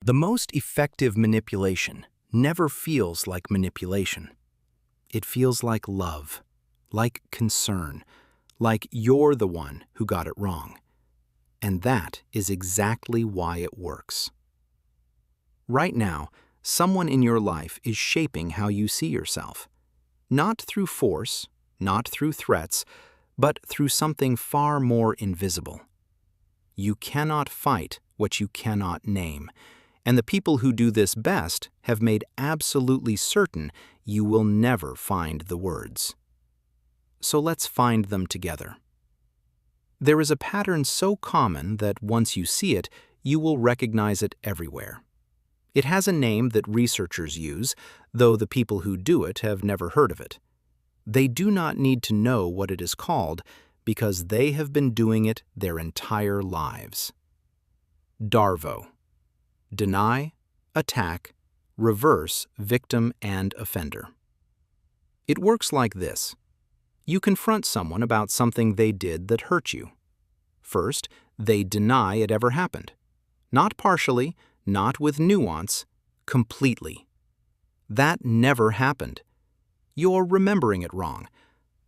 The most effective manipulation never feels like manipulation. It feels like love, like concern, like you're the one who got it wrong. And that is exactly why it works. Right now, someone in your life is shaping how you see yourself. Not through force, not through threats, but through something far more invisible. You cannot fight what you cannot name, and the people who do this best have made absolutely certain you will never find the words. So let's find them together. There is a pattern so common that once you see it, you will recognize it everywhere. It has a name that researchers use, though the people who do it have never heard of it. They do not need to know what it is called because they have been doing it their entire lives. DARVO. Deny, attack, reverse, victim, and offender. It works like this. You confront someone about something they did that hurt you. First, they deny it ever happened. Not partially, not with nuance, completely. That never happened. You're remembering it wrong.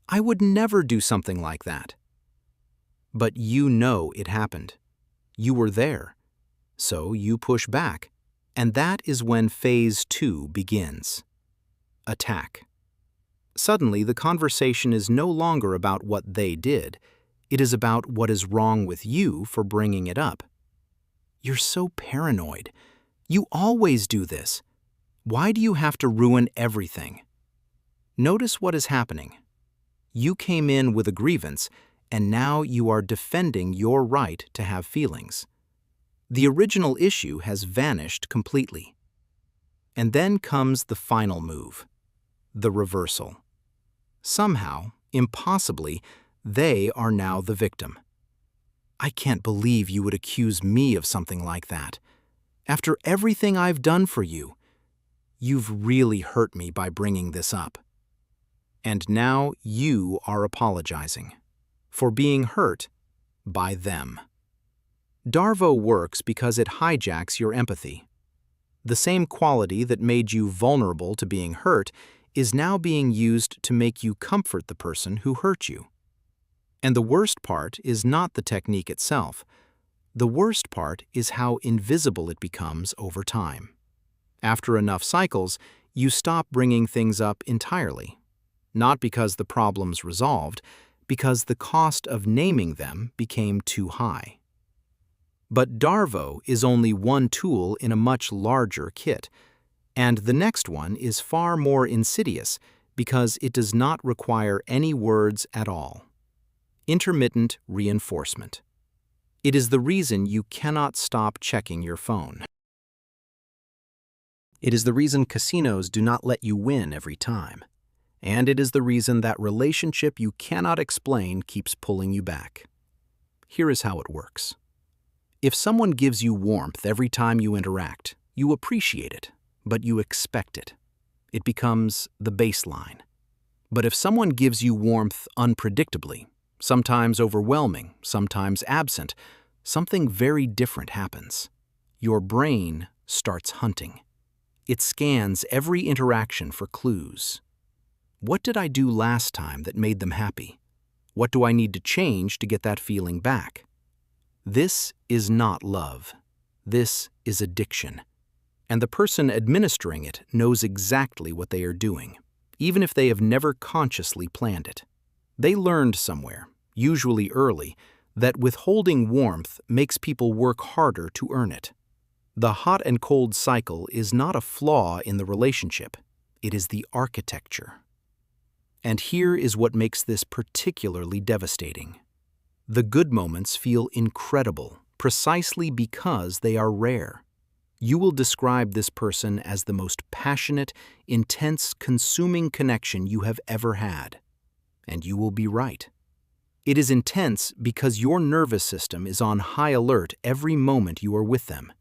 I would never do something like that. But you know it happened. You were there. So you push back, and that is when phase 2 begins. Attack. Suddenly, the conversation is no longer about what they did. It is about what is wrong with you for bringing it up. You're so paranoid. You always do this. Why do you have to ruin everything? Notice what is happening. You came in with a grievance, and now you are defending your right to have feelings. The original issue has vanished completely. And then comes the final move, the reversal. Somehow, impossibly, they are now the victim. I can't believe you would accuse me of something like that. After everything I've done for you, you've really hurt me by bringing this up. And now you are apologizing for being hurt by them. DARVO works because it hijacks your empathy. The same quality that made you vulnerable to being hurt is now being used to make you comfort the person who hurt you. And the worst part is not the technique itself. The worst part is how invisible it becomes over time. After enough cycles, you stop bringing things up entirely. Not because the problem's resolved, because the cost of naming them became too high. But DARVO is only one tool in a much larger kit, and the next one is far more insidious because it does not require any words at all. Intermittent reinforcement. It is the reason you cannot stop checking your phone. It is the reason casinos do not let you win every time. And it is the reason that relationship you cannot explain keeps pulling you back. Here is how it works. If someone gives you warmth every time you interact, you appreciate it, but you expect it. It becomes the baseline. But if someone gives you warmth unpredictably, sometimes overwhelming, sometimes absent, something very different happens. Your brain starts hunting. It scans every interaction for clues. What did I do last time that made them happy? What do I need to change to get that feeling back? This is not love. This is addiction. And the person administering it knows exactly what they are doing, even if they have never consciously planned it. They learned somewhere, usually early, that withholding warmth makes people work harder to earn it. The hot and cold cycle is not a flaw in the relationship. It is the architecture. And here is what makes this particularly devastating. The good moments feel incredible precisely because they are rare. You will describe this person as the most passionate, intense, consuming connection you have ever had. And you will be right. It is intense because your nervous system is on high alert every moment you are with them.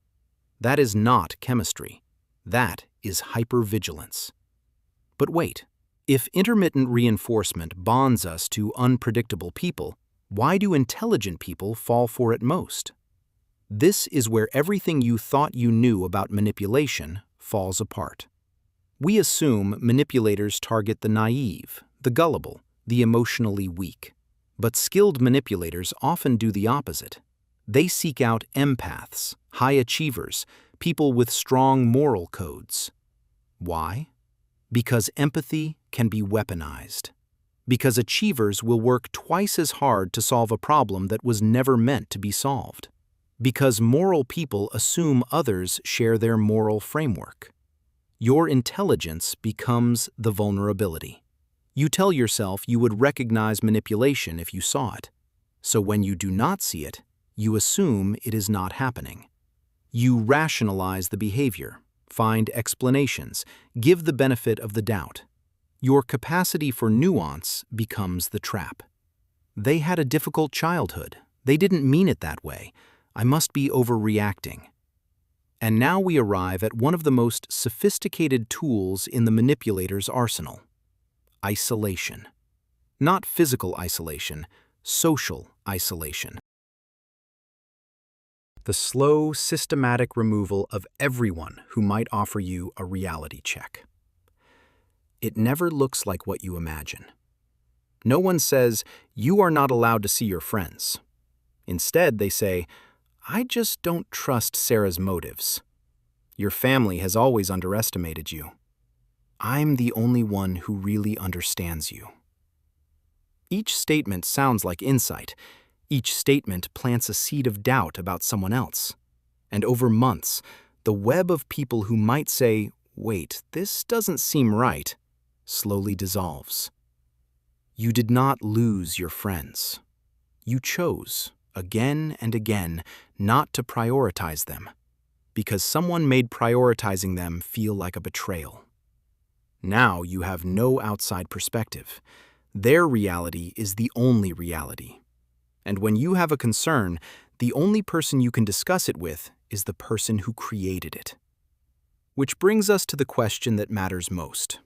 That is not chemistry. That is hypervigilance. But wait, if intermittent reinforcement bonds us to unpredictable people, why do intelligent people fall for it most? This is where everything you thought you knew about manipulation falls apart. We assume manipulators target the naive, the gullible, the emotionally weak. But skilled manipulators often do the opposite. They seek out empaths, high achievers, people with strong moral codes. Why? Because empathy can be weaponized. Because achievers will work twice as hard to solve a problem that was never meant to be solved. Because moral people assume others share their moral framework. Your intelligence becomes the vulnerability. You tell yourself you would recognize manipulation if you saw it. So when you do not see it, you assume it is not happening. You rationalize the behavior, find explanations, give the benefit of the doubt. Your capacity for nuance becomes the trap. They had a difficult childhood. They didn't mean it that way. I must be overreacting. And now we arrive at one of the most sophisticated tools in the manipulator's arsenal: isolation. Not physical isolation, social isolation. The slow, systematic removal of everyone who might offer you a reality check. It never looks like what you imagine. No one says, "You are not allowed to see your friends." Instead, they say, "I just don't trust Sarah's motives. Your family has always underestimated you. I'm the only one who really understands you." Each statement sounds like insight. Each statement plants a seed of doubt about someone else. And over months, the web of people who might say, "Wait, this doesn't seem right," slowly dissolves. You did not lose your friends. You chose, again and again, not to prioritize them, because someone made prioritizing them feel like a betrayal. Now you have no outside perspective. Their reality is the only reality. And when you have a concern, the only person you can discuss it with is the person who created it. Which brings us to the question that matters most.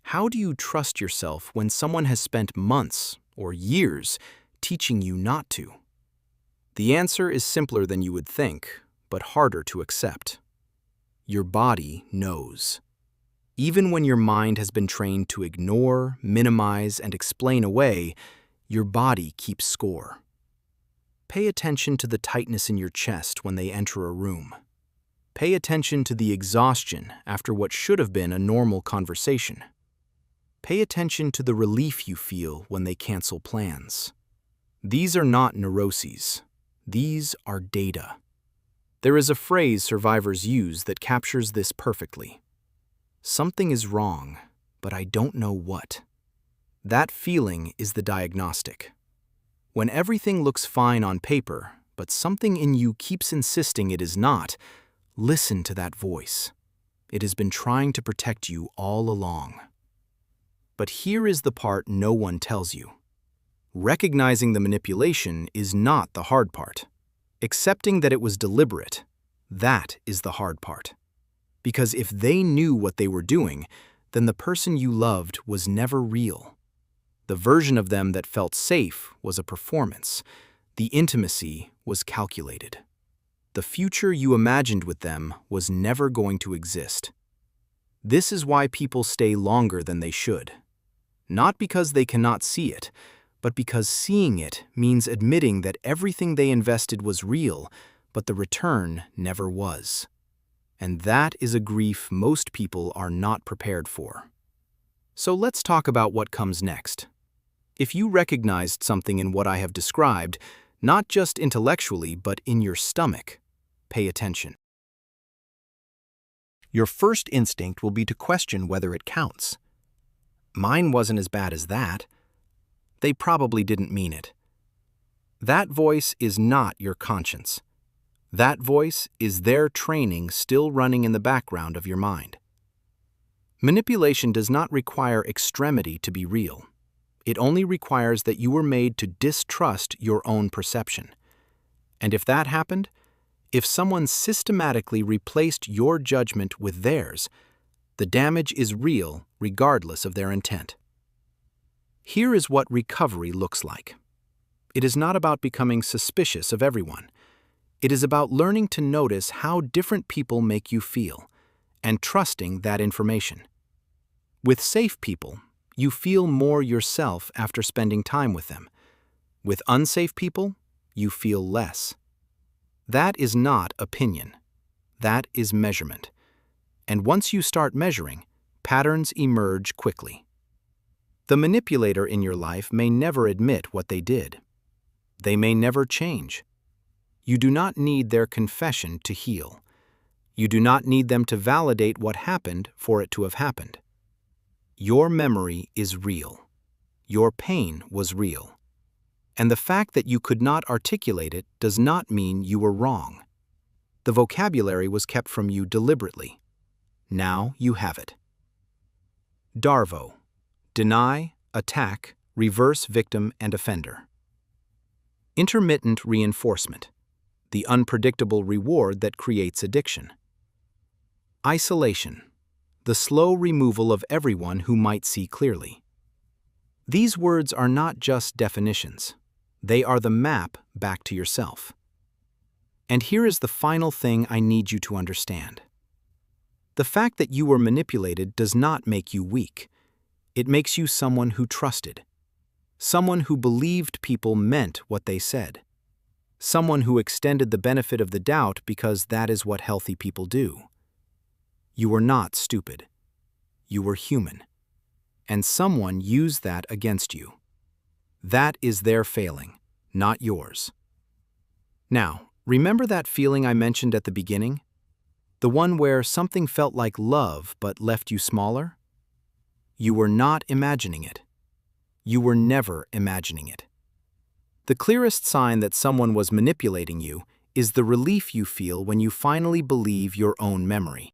How do you trust yourself when someone has spent months or years teaching you not to? The answer is simpler than you would think, but harder to accept. Your body knows. Even when your mind has been trained to ignore, minimize, and explain away, your body keeps score. Pay attention to the tightness in your chest when they enter a room. Pay attention to the exhaustion after what should have been a normal conversation. Pay attention to the relief you feel when they cancel plans. These are not neuroses. These are data. There is a phrase survivors use that captures this perfectly. Something is wrong, but I don't know what. That feeling is the diagnostic. When everything looks fine on paper, but something in you keeps insisting it is not, listen to that voice. It has been trying to protect you all along. But here is the part no one tells you. Recognizing the manipulation is not the hard part. Accepting that it was deliberate, that is the hard part. Because if they knew what they were doing, then the person you loved was never real. The version of them that felt safe was a performance. The intimacy was calculated. The future you imagined with them was never going to exist. This is why people stay longer than they should. Not because they cannot see it, but because seeing it means admitting that everything they invested was real, but the return never was. And that is a grief most people are not prepared for. So let's talk about what comes next. If you recognized something in what I have described, not just intellectually, but in your stomach, pay attention. Your first instinct will be to question whether it counts. Mine wasn't as bad as that. They probably didn't mean it. That voice is not your conscience. That voice is their training still running in the background of your mind. Manipulation does not require extremity to be real. It only requires that you were made to distrust your own perception. And if that happened, if someone systematically replaced your judgment with theirs, the damage is real regardless of their intent. Here is what recovery looks like. It is not about becoming suspicious of everyone. It is about learning to notice how different people make you feel and trusting that information. With safe people, you feel more yourself after spending time with them. With unsafe people, you feel less. That is not opinion. That is measurement. And once you start measuring, patterns emerge quickly. The manipulator in your life may never admit what they did. They may never change. You do not need their confession to heal. You do not need them to validate what happened for it to have happened. Your memory is real. Your pain was real. And the fact that you could not articulate it does not mean you were wrong. The vocabulary was kept from you deliberately. Now you have it. DARVO: deny, attack, reverse victim and offender. Intermittent reinforcement: the unpredictable reward that creates addiction. Isolation: the slow removal of everyone who might see clearly. These words are not just definitions. They are the map back to yourself. And here is the final thing I need you to understand. The fact that you were manipulated does not make you weak. It makes you someone who trusted. Someone who believed people meant what they said. Someone who extended the benefit of the doubt because that is what healthy people do. You were not stupid. You were human. And someone used that against you. That is their failing, not yours. Now, remember that feeling I mentioned at the beginning? The one where something felt like love but left you smaller? You were not imagining it. You were never imagining it. The clearest sign that someone was manipulating you is the relief you feel when you finally believe your own memory.